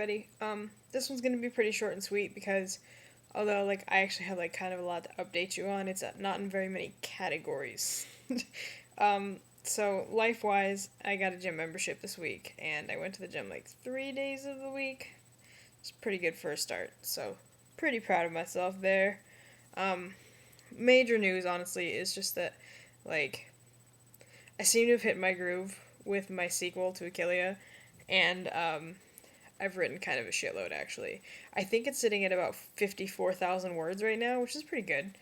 everybody. This one's gonna be pretty short and sweet because although like I actually have like kind of a lot to update you on, it's not in very many categories. So life wise, I got a gym membership this week, and I went to the gym like 3 days of the week. It's pretty good for a start. So pretty proud of myself there. Um, Major news, honestly, is just that like I seem to have hit my groove with my sequel to Achillea, and I've written kind of a shitload actually. I think it's sitting at about 54,000 words right now, which is pretty good.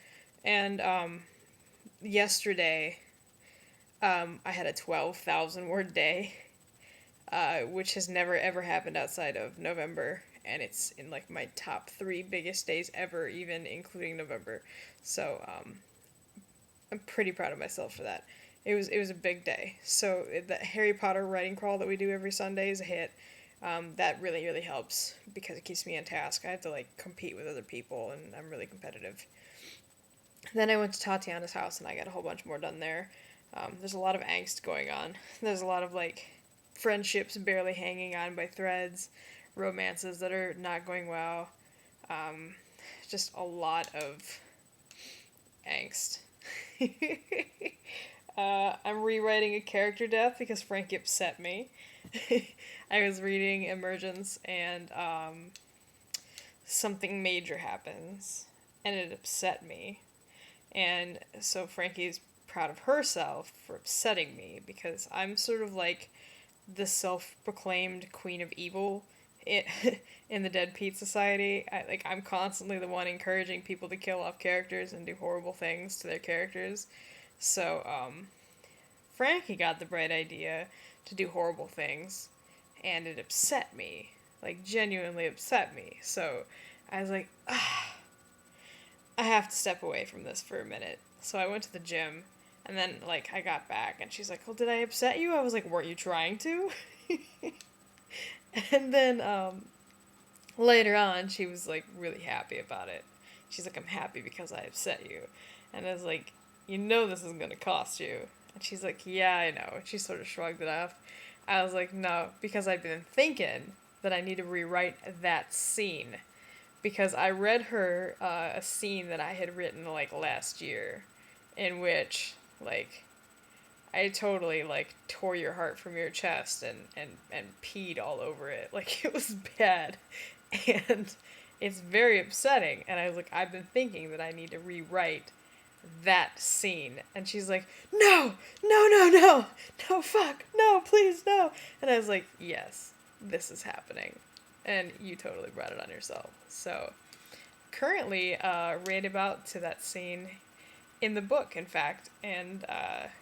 And yesterday, I had a 12,000 word day, which has never ever happened outside of November. And it's in like my top three biggest days ever, even including November. So I'm pretty proud of myself for that. It was a big day. So the Harry Potter writing crawl that we do every Sunday is a hit. That really really helps because it keeps me on task. I have to like compete with other people, and I'm really competitive. Then I went to Tatiana's house and I got a whole bunch more done there. There's a lot of angst going on. There's a lot of like friendships barely hanging on by threads, romances that are not going well. Um, just a lot of angst. I'm rewriting a character death because Frank upset me. I was reading Emergence and something major happens and it upset me. And so Frankie's proud of herself for upsetting me because I'm sort of like the self-proclaimed queen of evil in, in the Dead Pete Society. I'm constantly the one encouraging people to kill off characters and do horrible things to their characters. So Frankie got the bright idea to do horrible things, and it upset me, like genuinely upset me. So I was like, ah, I have to step away from this for a minute. So I went to the gym, and then like I got back, and she's like, "Well, did I upset you?" I was like, "Weren't you trying to?" And then later on, she was like really happy about it. She's like, "I'm happy because I upset you," and I was like, "You know this is gonna cost you." And she's like, "Yeah, I know." And she sort of shrugged it off. I was like, "No, because I've been thinking that I need to rewrite that scene." Because I read her a scene that I had written like last year, in which like I totally like tore your heart from your chest and peed all over it. Like it was bad, and it's very upsetting. And I was like, I've been thinking that I need to rewrite that scene. And she's like, no, no, no, no, no, fuck, no, please, no. And I was like, yes, this is happening. And you totally brought it on yourself. So, currently, read about to that scene in the book, in fact, and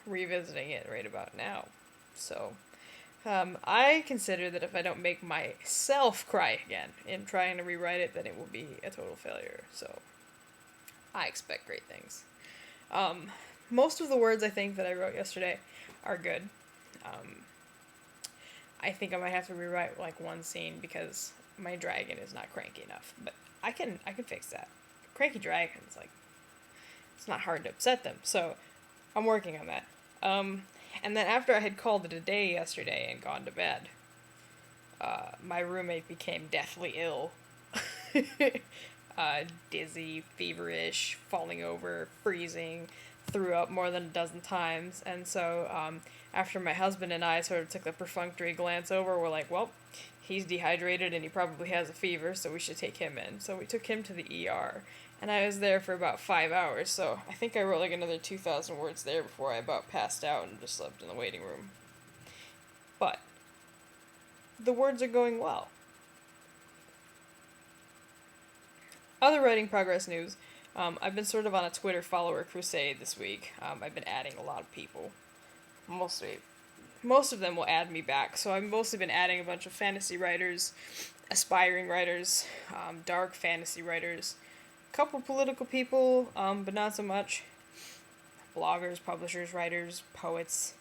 revisiting it right about now. So, I consider that if I don't make myself cry again in trying to rewrite it, then it will be a total failure. So, I expect great things. Um, Most of the words I think that I wrote yesterday are good. Um, I think I might have to rewrite like one scene because my dragon is not cranky enough. But I can fix that. Cranky dragons, like, it's not hard to upset them. So I'm working on that. And then after I had called it a day yesterday and gone to bed, my roommate became deathly ill. Dizzy, feverish, falling over, freezing, threw up more than a dozen times. And so, after my husband and I sort of took a perfunctory glance over, we're like, well, he's dehydrated and he probably has a fever, so we should take him in. So we took him to the ER. And I was there for about 5 hours, so I think I wrote like another 2,000 words there before I about passed out and just slept in the waiting room. But the words are going well. Other writing progress news. I've been sort of on a Twitter follower crusade this week. I've been adding a lot of people. Mostly, most of them will add me back. So I've mostly been adding a bunch of fantasy writers, aspiring writers, dark fantasy writers, a couple political people, but not so much. Bloggers, publishers, writers, poets,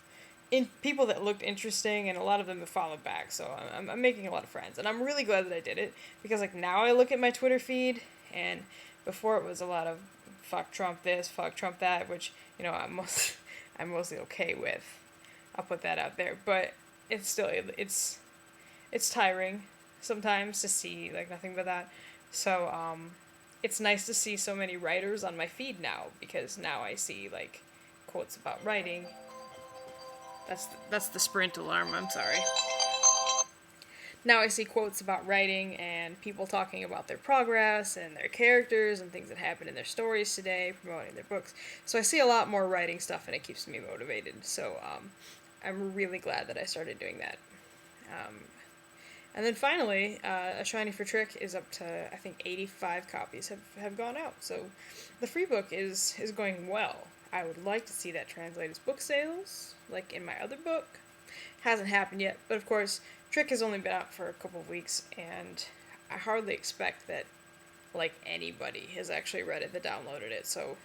people that looked interesting, and a lot of them have followed back. So I'm making a lot of friends, and I'm really glad that I did it because like now I look at my Twitter feed, and before it was a lot of fuck Trump this, fuck Trump that, which I'm mostly okay with. I'll put that out there, but it's still it's tiring. sometimes to see like nothing but that. So it's nice to see so many writers on my feed now because now I see like quotes about writing. That's the Sprint alarm. I'm sorry. Now I see quotes about writing and people talking about their progress and their characters and things that happened in their stories today, promoting their books. So I see a lot more writing stuff and it keeps me motivated. So I'm really glad that I started doing that. Um, and then finally, A Shiny for Trick is up to, I think, 85 copies have gone out. So the free book is going well. I would like to see that translate as book sales, like in my other book. Hasn't happened yet, but of course, Trick has only been out for a couple of weeks, and I hardly expect that, like, anybody has actually read it that downloaded it. So,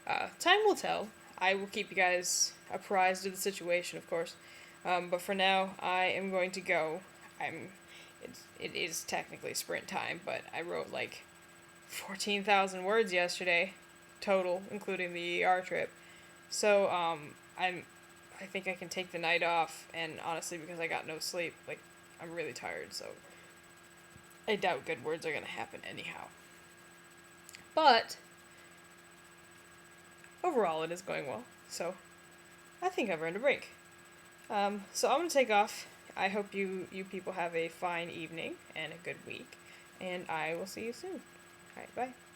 time will tell. I will keep you guys apprised of the situation, of course. But for now, I am going to go. It is technically sprint time, but I wrote like 14,000 words yesterday, total, including the ER trip. So, I think I can take the night off, and honestly, because I got no sleep, like, I'm really tired, so I doubt good words are gonna happen anyhow. But, overall, it is going well, so I think I've earned a break. So I'm gonna take off. I hope you people have a fine evening and a good week, and I will see you soon. Alright, bye.